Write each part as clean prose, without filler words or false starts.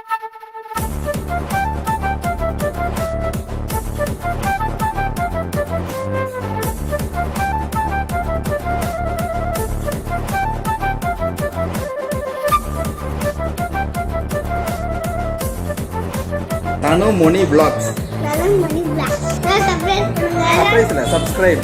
Tanumoni Vlogs. Tanumoni Vlogs. Subscribe.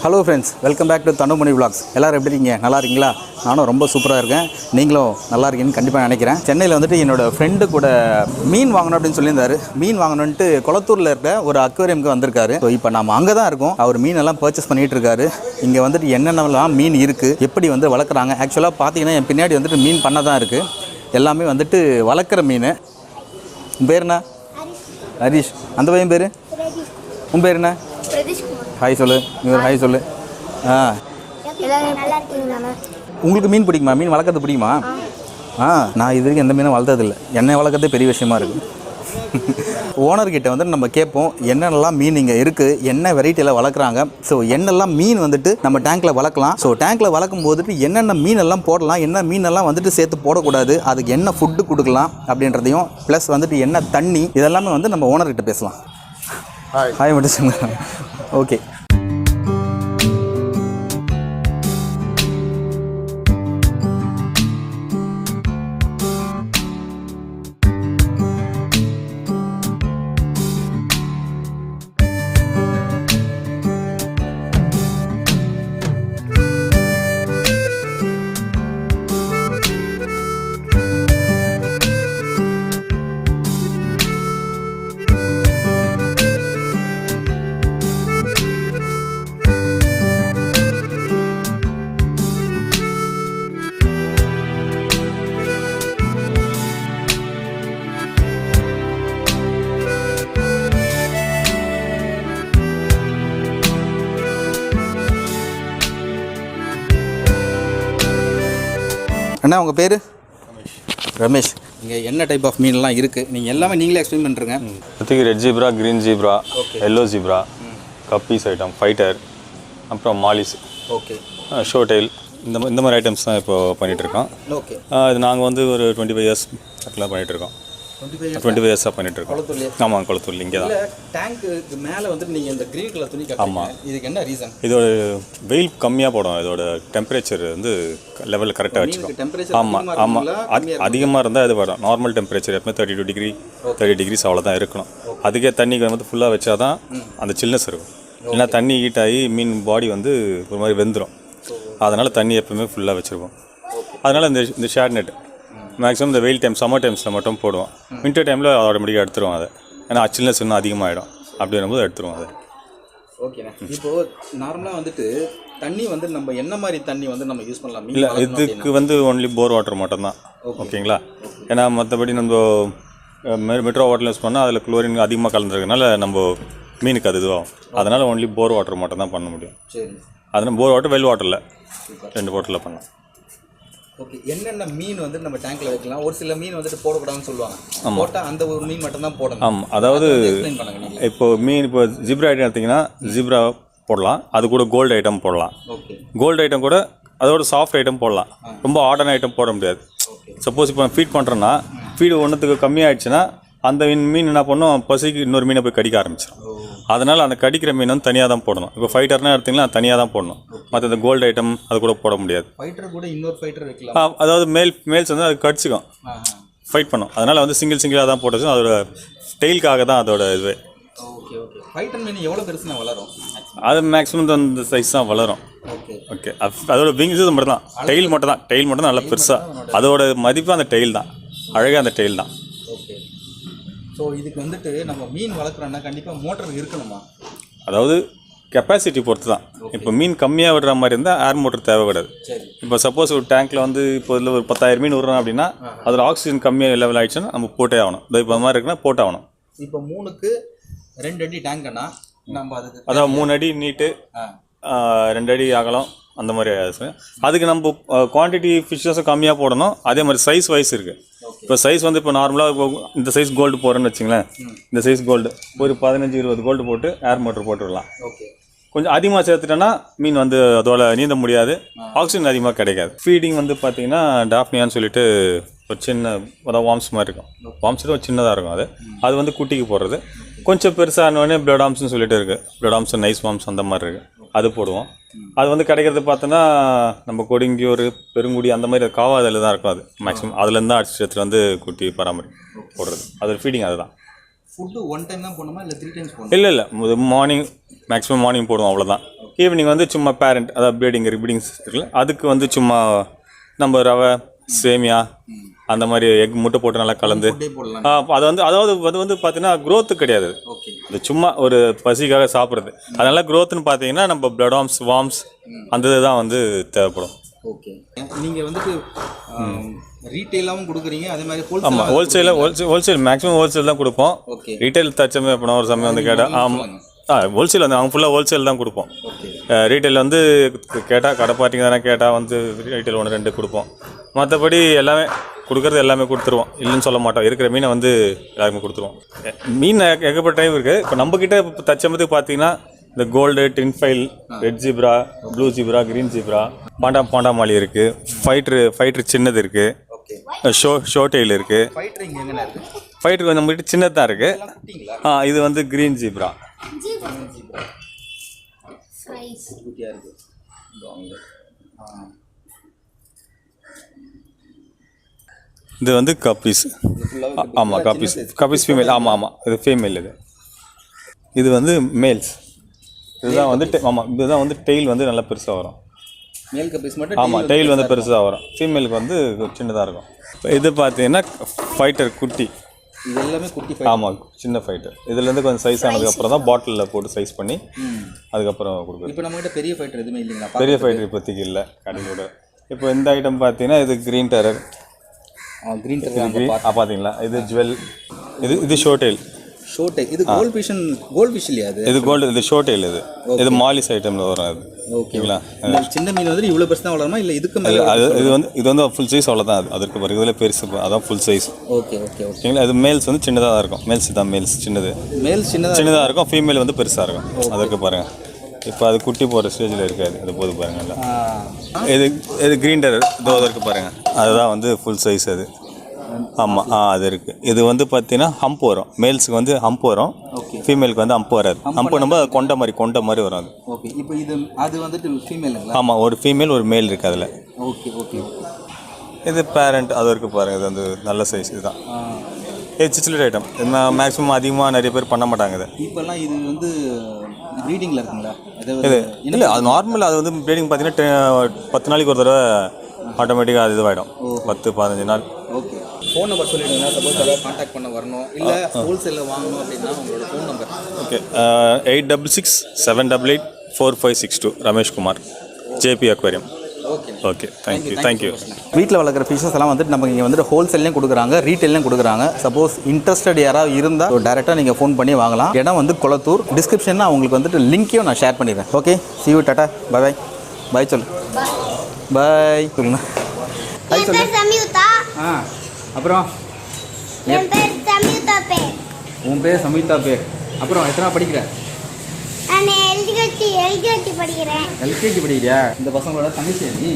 Hello friends, welcome back to Tanumoni vlogs. எல்லோரும் எப்படி இருக்கீங்க? நல்லா இருக்கீங்களா? நானும் ரொம்ப சூப்பராக இருக்கேன். நீங்களும் நல்லா இருக்கீங்கன்னு கண்டிப்பாக நினைக்கிறேன். சென்னையில் வந்துட்டு என்னோடய ஃப்ரெண்டு கூட மீன் வாங்கணும் அப்படின்னு சொல்லியிருந்தாரு. மீன் வாங்கணுன்ட்டு குளத்தூரில் இருக்க ஒரு அக்வேரியமுக்கு வந்திருக்காரு. ஸோ இப்போ நம்ம அங்கே தான் இருக்கோம். அவர் மீனெல்லாம் பர்ச்சேஸ் பண்ணிகிட்டு இருக்காரு. இங்கே வந்துட்டு என்னென்னலாம் மீன் இருக்குது, எப்படி வந்து வளர்க்குறாங்க. ஆக்சுவலாக பார்த்தீங்கன்னா என் பின்னாடி வந்துட்டு மீன் பண்ண தான் இருக்குது. எல்லாமே வந்துட்டு வளர்க்குற மீன். உன் பேர் என்ன? ஹரிஷ். அந்த பையன் பேர்? உன் பேர் என்ன? ஹாய் சொல்லு. நீ ஒரு ஹாய் சொல்லு. உங்களுக்கு மீன் பிடிக்குமா? மீன் வளர்க்குறது பிடிக்குமா? நான் இது வரைக்கும் எந்த மீனும் வளர்த்ததில்லை. என்னை வளர்க்குறதே பெரிய விஷயமா இருக்குது. ஓனர்கிட்ட வந்து நம்ம கேட்போம் என்னென்னலாம் மீன் இங்கே இருக்குது, என்ன வெரைட்டியில் வளர்க்குறாங்க, ஸோ என்னெல்லாம் மீன் வந்துட்டு நம்ம டேங்க்கில் வளர்க்கலாம், ஸோ டேங்க்கில் வளர்க்கும் போதுட்டு என்னென்ன மீனெல்லாம் போடலாம், என்ன மீனெல்லாம் வந்துட்டு சேர்த்து போடக்கூடாது, அதுக்கு என்ன ஃபுட்டு கொடுக்கலாம் அப்படின்றதையும், ப்ளஸ் வந்துட்டு என்ன தண்ணி, இதெல்லாமே வந்து நம்ம ஓனர்கிட்ட பேசலாம். ஹாய் மட்டும் சொல்லுங்க. ஓகே. அண்ணா உங்கள் பேர்? ரமேஷ். இங்கே என்ன டைப் ஆஃப் மீன்லாம் இருக்குது, நீங்கள் எல்லாமே நீங்களே எக்ஸ்பிளைன் பண்ணுறங்க. இப்போதைக்கு red zebra, green zebra, yellow zebra, guppies item, fighter, அப்புறம் மாலிஸ், ஓகே, ஷோ டெயில், இந்த மாதிரி ஐட்டம்ஸ் தான் இப்போ பண்ணிகிட்ருக்கோம். ஓகே. இது நாங்கள் வந்து ஒரு 25 இயர்ஸ் அப்படிலாம் பண்ணிகிட்ருக்கோம். 25 இயர்ஸாக பண்ணிகிட்ருக்கோம். ஆமாம், குளத்தூர்ல இங்கே தான். டேங்க்கு மேலே வந்துட்டு நீங்கள் இந்த க்ரீன் கலர் துணி கட்டுறீங்க. ஆமாம். இதுக்கு என்ன ரீசன்? இதோட வெயில் கம்மியாக போடும். இதோட டெம்பரேச்சர் வந்து லெவலில் கரெக்டாக வச்சுக்கோம். ஆமாம் ஆமாம், அதிகமாக இருந்தால் இது வரும். நார்மல் டெம்பரேச்சர் எப்பவுமே 32 டிகிரி 30 டிகிரிஸ் அவ்வளோதான் இருக்கணும். அதுக்கே தண்ணி வந்து ஃபுல்லாக வச்சா தான் அந்த சில்னஸ் இருக்கும். இல்லைன்னா தண்ணி ஹீட் ஆகி மீன் பாடி வந்து ஒரு மாதிரி வெந்துடும். அதனால் தண்ணி எப்பவுமே ஃபுல்லாக வச்சுருப்போம். அதனால் இந்த ஷேட் நெட் மேக்ஸிமம் இந்த வெயில் டைம், சம்மர் டைம்ஸில் மட்டும் போடுவோம். வின்டர் டைமில் ஆட்டோமேட்டிக்காக எடுத்துருவோம் அதை. ஏன்னா சில்னஸ் இன்னும் அதிகமாகிடும். அப்படி வரும்போது எடுத்துருவோம் அதை. ஓகேண்ணா. இப்போது நார்மலாக வந்துட்டு தண்ணி வந்து நம்ம என்ன மாதிரி தண்ணி வந்து நம்ம யூஸ் பண்ணலாம்? இல்லை, இதுக்கு வந்து ஒன்லி போர் வாட்டர் மட்டும்தான். ஓகேங்களா? ஏன்னா மற்றபடி நம்ம மெட்ரோ வாட்டர் யூஸ் பண்ணால் அதில் குளோரின் அதிகமாக கலந்துருக்கனால நம்ம மீனுக்கு அது இதுவாகும். அதனால் ஒன்லி போர் வாட்டர் மட்டும் தான் பண்ண முடியும். சரி. அதனால் போர் வாட்டர், வெல் வாட்டரில் 2 வாட்டரில் பண்ணலாம். ஓகே. என்னென்ன மீன் வந்து நம்ம டேங்க்கில் வைக்கலாம்? ஒரு சில மீன் வந்துட்டு போடக்கூடாதுன்னு சொல்லுவாங்க. போட்டால் அந்த ஒரு மீன் மட்டும் தான் போடணும். ஆமாம், அதாவது இப்போ மீன் இப்போ ஜிப்ரா ஐட்டம் எடுத்திங்கன்னா ஜிப்ரா போடலாம். அது கூட கோல்டு ஐட்டம் போடலாம். ஓகே. கோல்டு ஐட்டம் கூட அதோட சாஃப்ட் ஐட்டம் போடலாம். ரொம்ப ஆர்டர்ன ஐட்டம் போட முடியாது. சப்போஸ் இப்போ ஃபீட் பண்ணுறோன்னா ஃபீடு ஒன்றுத்துக்கு கம்மியாகிடுச்சுன்னா அந்த மீன் என்ன பண்ணும், பசிக்கு இன்னொரு மீனை போய் கடிக்க ஆரம்பிச்சிடும். அதனால் அந்த கடிக்கிற மீன் வந்து தனியாக தான் போடணும். இப்போ ஃபைட்டர்னா எடுத்திங்கன்னா தனியாக தான் போடணும். மற்ற இந்த கோல்டு ஐட்டம் அது கூட போட முடியாது. ஃபைட்டர் கூட இன்னொரு ஃபைட்டர் வைக்கலாம். அதாவது மேல்ஸ் வந்து அது கடிச்சிக்கும், ஃபைட் பண்ணும். அதனால் வந்து சிங்கிளாக தான் போட்டுச்சு. அதோட டெயிலுக்காக தான் அதோட இது. Okay okay. ஃபைட்டர் மீன் எவ்வளோ பெருசுனா வளரும்? அது மேக்ஸிமம் அந்த சைஸ் தான் வளரும். Okay okay. அதோட விங்ஸ் மட்டும் தான், டெயில் மட்டும் தான். டெயில் மட்டும் தான் நல்லா பெருசாக. அதோட மதிப்பு அந்த டெயில் தான், அழகாக அந்த டெயில் தான். ஓகே. ஸோ இதுக்கு வந்துட்டு நம்ம மீன் வளர்க்குறோன்னா கண்டிப்பாக மோட்டர் இருக்கணுமா? அதாவது கெப்பாசிட்டி பொறுத்து தான். இப்போ மீன் கம்மியாக விடுற மாதிரி இருந்தால் ஏர் மோட்டர் தேவைப்படாது. இப்போ சப்போஸ் ஒரு டேங்க்கில் வந்து இப்போ இதில் ஒரு 10,000 மீன் விடுறோம் அப்படின்னா அதில் ஆக்சிஜன் கம்மியாக லெவல் ஆகிடுச்சுன்னா நம்ம போட்டே ஆகணும். இப்போ மாதிரி இருக்குன்னா போட்டாகணும். இப்போ 3க்கு 2 அடி டேங்க்னா நம்ம அதுக்கு அதாவது 3 அடி நீட்டு, 2 அடி அகலம், அந்த மாதிரி ஆயிடுச்சு. அதுக்கு நம்ம குவான்டிட்டி ஃபிஷ்ஷஸும் கம்மியாக போடணும். அதே மாதிரி சைஸ் வைஸ் இருக்குது. இப்போ சைஸ் வந்து இப்போ நார்மலாக இப்போ இந்த சைஸ் கோல்டு போடுறேன்னு வச்சுங்களேன். இந்த சைஸ் கோல்டு ஒரு 15-20 கோல்டு போட்டு ஏர் மோட்டர் போட்டுடலாம். கொஞ்சம் அதிகமாக சேர்த்துட்டோன்னா மீன் வந்து அதோட நீந்த முடியாது, ஆக்சிஜன் அதிகமாக கிடைக்காது. ஃபீடிங் வந்து பார்த்தீங்கன்னா டாஃப்னியான்னு சொல்லிட்டு ஒரு சின்ன அதாவது வார்ம்ஸ் மாதிரி இருக்கும். வார்ம்ஸ் ஒரு சின்னதாக இருக்கும். அது வந்து குட்டிக்கு போடுறது. கொஞ்சம் பெருசானோடனே பிளட் ஆம்ஸ்னு சொல்லிட்டு இருக்குது. பிளட் ஆம்ஸ், நைஸ் வார்ம்ஸ் அந்த மாதிரி இருக்குது. அது போடுவோம். அது வந்து கிடைக்கிறது பார்த்தோன்னா நம்ம கொடுங்கியூர், பெருங்குடி அந்த மாதிரி காவாதில் தான் இருக்கும். அது மேக்ஸிமம் அதுலேருந்து தான் அடிச்சு எடுத்துகிட்டு வந்து குட்டி போடுறது. அது ஃபீடிங் அதுதான். ஃபுட்டு ஒன் டைம் தான் போடணுமா இல்லை 3 times போடணும்? இல்லை மார்னிங் மேக்ஸிமம் மார்னிங் போடுவோம், அவ்வளோதான். ஈவினிங் வந்து சும்மா பேரண்ட் அதாவது ப்ரீடிங்ஸ் இருக்குல்ல, அதுக்கு வந்து சும்மா நம்ம ரவை, சேமியா அந்த மாதிரி எக் முட்டை போட்டு நல்லா கலந்து அது வந்து அது வந்து பார்த்தீங்கன்னா க்ரோத்து கிடையாது. அது சும்மா ஒரு பசிக்காக சாப்பிட்றது. அதனால க்ரோத்துன்னு பார்த்தீங்கன்னா நம்ம பிளட் வார்ம்ஸ் அந்த இதுதான் வந்து தேவைப்படும். ஓகே, நீங்கள் வந்துட்டு ரீட்டெயிலாகவும் கொடுக்குறீங்க, அதே மாதிரி ஆமாம் ஹோல்சேல் மேக்ஸிமம் ஹோல்சேல் தான் கொடுப்போம். ரீட்டைல் தச்சமே அப்படின்னா ஒரு சமயம் வந்து கேட்டால் ஹோல்சேல் வந்து அவங்க ஃபுல்லாக ஹோல்சேல் தான் கொடுப்போம். ரீட்டைல் வந்து கேட்டால் கடை பார்ட்டிங்க தானே கேட்டால் வந்து ரீட்டைல் 1-2 கொடுப்போம். மற்றபடி எல்லாமே கொடுக்குறது எல்லாமே கொடுத்துருவோம், இல்லைன்னு சொல்ல மாட்டோம். இருக்கிற மீனை வந்து எல்லாருமே கொடுத்துருவோம். மீன் ஏகப்பட்ட டைம் இருக்குது. இப்போ நம்மக்கிட்ட இப்போ தச்சமத்துக்கு பார்த்தீங்கன்னா இந்த gold, tinfoil, red zebra, blue zebra, green zebra, panda molly இருக்குது. ஃபைட்ரு சின்னது இருக்குது. ஷோடெயில் இருக்குது. ஃபைட்ரு கொஞ்சம் நம்மகிட்ட சின்னது தான் இருக்குது. இது வந்து க்ரீன் ஜீப்ரா. இது வந்து கப்பீஸ். ஆமாம், கப்பீஸ் ஃபீமேல். ஆமாம், இது ஃபீமேல். இது வந்து மேல்ஸ். இதுதான் வந்து இதுதான் வந்து டெயில் வந்து நல்லா பெருசாக வரும். மேல் கப்பீஸ் மட்டும். ஆமாம், டெயில் வந்து பெருசாக வரும். ஃபீமேலுக்கு வந்து சின்னதாக இருக்கும். இது பார்த்தீங்கன்னா ஃபைட்டர் குட்டி. இது எல்லாமே குட்டி. ஆமாம், சின்ன ஃபைட்டர். இதுலேருந்து கொஞ்சம் சைஸ் ஆனதுக்கப்புறம் தான் பாட்டிலில் போட்டு சைஸ் பண்ணி அதுக்கப்புறம் கொடுக்குறது. இப்போ நம்மகிட்ட பெரிய ஃபைட்டர் எதுவுமே இல்லைங்களா? பெரிய ஃபைட்டர் இப்போதைக்கு இல்லை கடையோட. இப்போ இந்த ஐட்டம் பார்த்தீங்கன்னா இது க்ரீன் டெரர். பார்த்தீங்களா, இது ஜுவல். இது ஷோடெயில். இது கோல்ட் ஃபிஷ் இல்லையா? இது கோல்டு. இது ஷோடெயில். இது மாலிஸ் ஐட்டமில் வரும். அது ஓகேங்களா? சின்ன மீன் வந்து இவ்வளோ பெருசு தான் வளருமா இல்லை இதுக்கு மேலே? இது வந்து ஃபுல் சைஸ் அவ்வளோதான். அதற்கு பிறகு இதில் பெருசு அதான் ஃபுல் சைஸ். ஓகேங்களா? இது மேல்ஸ் வந்து சின்னதாக தான் இருக்கும். மேல்ஸ் சின்னது. சின்னதாக இருக்கும். ஃபீமேல் வந்து பெருசாக இருக்கும். அதற்கு பாருங்கள். இப்போ அது குட்டி போகிற ஸ்டேஜில் இருக்காது. அது போது பாருங்கள்ல. இது க்ரீன் டெரர். அதற்கு பாருங்கள், அதுதான் வந்து ஃபுல் சைஸ். அது ஆமாம், அது இருக்குது. இது வந்து பார்த்தீங்கன்னா ஹம்ப் வரும். மேல்ஸுக்கு வந்து ஹம்ப் வரும், ஃபீமேலுக்கு வந்து ஹம்ப் வராது. ஹம்ப் நம்ம கொண்ட மாதிரி வரும். அது ஓகே. இப்போ அது வந்துட்டு ஃபீமேலுங்களா? ஆமாம், ஒரு ஃபீமேல் ஒரு மேல் இருக்குது அதில். ஓகே. இது பேரண்ட். அது இருக்குது பாருங்கள். இது வந்து நல்ல சைஸ். இதுதான். இது சிச்சிலட் ஐட்டம். மேக்ஸிமம் அதிகமாக நிறைய பேர் பண்ண மாட்டாங்க. இது இப்போல்லாம் இது வந்து ப்ரீடிங்கில் இருக்குங்களா? இது இல்லை, அது நார்மல். அது வந்து ப்ரீடிங் பார்த்தீங்கன்னா 10 நாளைக்கு ஒரு தடவை ஆட்டோமேட்டிக்காக அது இதுவாகிடும். 10-15 நாள். ஓகே. ஃபோன் நம்பர் சொல்லிவிடுங்க. சப்போஸ் அதை கான்டாக்ட் பண்ண வரணும் இல்லை ஹோல்சேலில் வாங்கணும் அப்படின்னா உங்களோட phone number. Okay, 8667884562. Rameshkumar, JP aquarium. Okay, thank you. வீட்டில் வளர்க்குற ஃபிஷஸ் எல்லாம் வந்துட்டு நமக்கு இங்கே வந்துட்டு ஹோல்சேல்லையும் கொடுக்குறாங்க, ரீட்டெயிலையும் கொடுக்குறாங்க. சப்போஸ் இன்ட்ரெஸ்டட் யாராவது இருந்தால் டேரெக்டாக நீங்கள் ஃபோன் பண்ணி வாங்கலாம். இடம் வந்து குளத்தூர். டிஸ்கிரிப்ஷனில் அவங்களுக்கு வந்துட்டு லிங்க்கையும் நான் ஷேர் பண்ணிடுறேன். ஓகே, see you, டாடா, பாய் சொல்லு. பாய் சொல்லுங்க. என் பேர் சம்யுக்தா. அப்புறம் என் பேர் சம்யுக்தா பேர். உன் பேர் சம்யுக்தா பேர். அப்புறம் எத்தனை படிக்கிற? நான் எல்கேஜி படிக்கிறேன். எல்கேஜி படிக்கிறியா? இந்த பசங்களோட தங்கச்சியா நீ?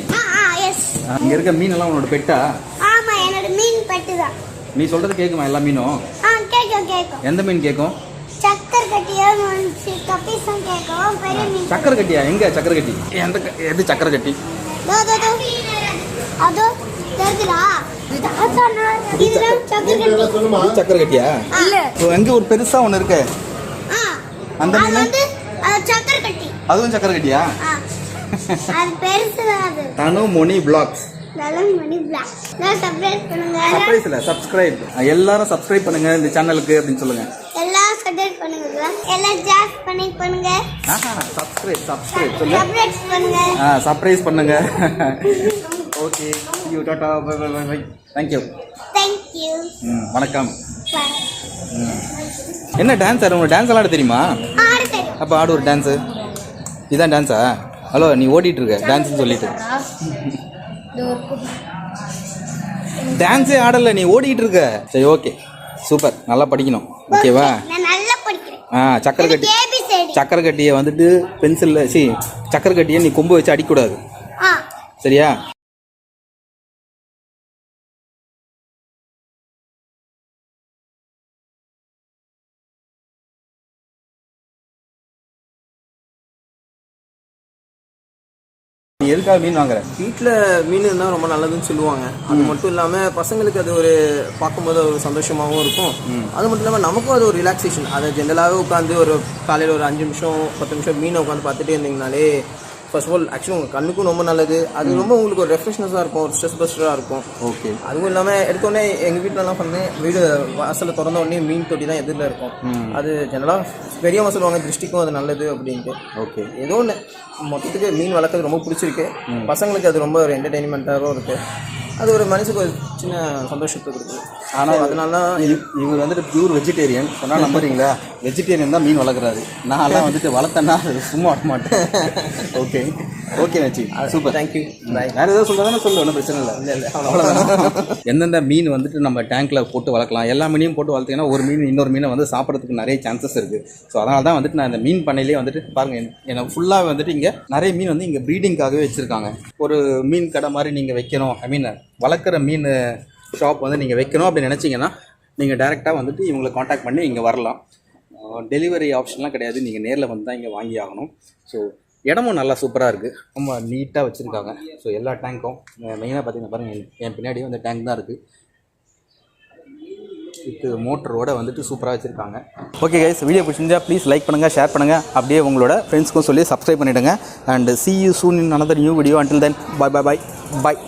எஸ். இங்கே இருக்க மீன் எல்லாம் உன்னோட பெட்டா? ஆமா, என்னோட மீன் பெட்டு தான். நீ சொல்றது கேட்குமா எல்லா மீனும்? கேட்கும். எந்த மீன் கேட்கும்? சக்கர் கட்டியா, கப்பீஸும் கேட்கும். பெரிய மீன். சக்கர் கட்டியா? எங்க சக்கர் கட்டி? எது சக்கர் கட்டி? அதோ தெரியுதா? சக்கர் கட்டியா? எங்க ஒரு பெருசா ஒன்று இருக்கு. அந்த மீன் சக்கர் கட்டி. அதுவும் சக்கர் கட்டியா? அது பெருசு தான். அது தனுமணி வ்ளாக்ஸ். சப்ஸ்கிரைப். எல்லாரும் சப்ஸ்கிரைப் பண்ணுங்க இந்த சேனலுக்கு அப்படின்னு சொல்லுங்க. எல்லாம் சப்ஸ்கிரைப் பண்ணுங்க. எல்லாம் ஜாஸ் பண்ணுங்க. சப்ஸ்கிரைப் சொல்லுங்க. சர்ப்ரைஸ் பண்ணுங்க. Okay, see you, tata, bye. Thank you. வணக்கம். என்ன டான்ஸ் ஆடுற? உங்களுக்கு டான்ஸ் ஆட தெரியுமா? அப்போ ஆடு ஒரு டான்ஸு. இதுதான் டான்ஸா? ஹலோ, நீ ஓடிட்டு இருக்க டான்ஸ்னு சொல்லிட்டு. டான்ஸே ஆடலை, நீ ஓடிட்டு இருக்க. சரி, ஓகே, சூப்பர். நல்லா படிக்கணும். ஓகேவா? சக்கரை கட்டி. சக்கரை கட்டியை வந்துட்டு பென்சிலில் சக்கரை கட்டியை நீ கொம்பு வச்சு அடிக்கக்கூடாது, ஆ சரியா? நீ எதுக்காக மீன் வாங்குற? வீட்டில் மீன் இருந்தால் ரொம்ப நல்லதுன்னு சொல்லுவாங்க. அது மட்டும் இல்லாமல் பசங்களுக்கு அது ஒரு பார்க்கும்போது ஒரு சந்தோஷமாகவும் இருக்கும். அது மட்டும் இல்லாமல் நமக்கும் அது ஒரு ரிலாக்ஸேஷன். அதை ஜென்ரலாகவே உட்காந்து ஒரு காலையில் ஒரு 5 நிமிஷம் 10 நிமிஷம் மீனை உட்காந்து பார்த்துட்டே இருந்தீங்கனாலே ஃபர்ஸ்ட் ஆஃப் ஆல் ஆக்சுவலி உங்கள் கண்ணுக்கும் ரொம்ப நல்லது. அது ரொம்ப உங்களுக்கு ஒரு ரெஃப்ரெஷ்னஸாக இருக்கும், ஒரு ஸ்ட்ரெஸ் பஸ்டராக இருக்கும். ஓகே. அதுவும் இல்லாமல் எடுத்தோடனே எங்கள் வீட்டிலலாம் பண்ணேன், வீடு வாசலில் திறந்த உடனே மீன் தொட்டி தான் எதிரில் இருக்கும். அது ஜெனரலாக பெரியவங்க சொல்லுவாங்க திருஷ்டிக்கும் அது நல்லது அப்படின்ட்டு. ஓகே. ஏதோ ஒன்று மொத்தத்துக்கு மீன் வளர்க்குறது ரொம்ப பிடிச்சிருக்கு. பசங்களுக்கு அது ரொம்ப ஒரு என்டர்டெயின்மெண்ட்டாகவும் இருக்குது. அது ஒரு மனசுக்கு ஒரு சின்ன சந்தோஷத்தை கொடுக்குது. ஆனால் அதனால தான் இவர் வந்துட்டு பியூர் வெஜிடேரியன் சொன்னால் நம்புறீங்களா? வெஜிடேரியன் தான் மீன் வளர்க்குறாரு. நான்லாம் வந்துட்டு வளர்த்தேன்னா அது சும்மா வளர்க்க மாட்டேன். ஓகே ஓகே நச்சி, சூப்பர், தேங்க்யூ. வேறு ஏதாவது சொல்கிறதானே சொல்லு, ஒன்றும் பிரச்சனை இல்லை. அவ்வளோதான். எந்தெந்த மீன் வந்துட்டு நம்ம டேங்க்கில் போட்டு வளர்க்கலாம், எல்லா மீனையும் போட்டு வளர்த்திங்கன்னா ஒரு மீன் இன்னொரு மீனை வந்து சாப்பிட்றதுக்கு நிறைய சான்சஸ் இருக்குது. ஸோ அதனால தான் வந்துட்டு நான் இந்த மீன் பண்ணையிலே வந்துட்டு பாருங்கள், எனக்கு ஃபுல்லாக வந்துட்டு இங்கே நிறைய மீன் வந்து இங்கே ப்ரீடிங்காகவே வச்சுருக்காங்க. ஒரு மீன் கடை மாதிரி நீங்கள் வைக்கணும், ஐ மீன் வளர்க்குற மீன் ஷாப் வந்து நீங்கள் வைக்கணும் அப்படின்னு நினச்சிங்கன்னா நீங்கள் டேரெக்டாக வந்துட்டு இவங்களை காண்டாக்ட் பண்ணி இங்கே வரலாம். டெலிவரி ஆப்ஷன்லாம் கிடையாது, நீங்கள் நேரில் வந்து தான் இங்கே வாங்கி ஆகணும். ஸோ இடமும் நல்லா சூப்பராக இருக்குது, ரொம்ப நீட்டாக வச்சுருக்காங்க. ஸோ எல்லா டேங்க்கும் மெயினாக பார்த்தீங்கன்னா பாருங்கள், என் பின்னாடியும் அந்த டேங்க் தான் இருக்குது. இது மோட்டரோட வந்துட்டு சூப்பராக வச்சுருக்காங்க. ஓகே கைஸ், வீடியோ பிடிச்சிருந்தா ப்ளீஸ் லைக் பண்ணுங்கள், ஷேர் பண்ணுங்கள், அப்படியே உங்களோட ஃப்ரெண்ட்ஸ்க்கும் சொல்லி சப்ஸ்கிரைப் பண்ணிவிடுங்க. And see you soon in another new video. Until then, bye.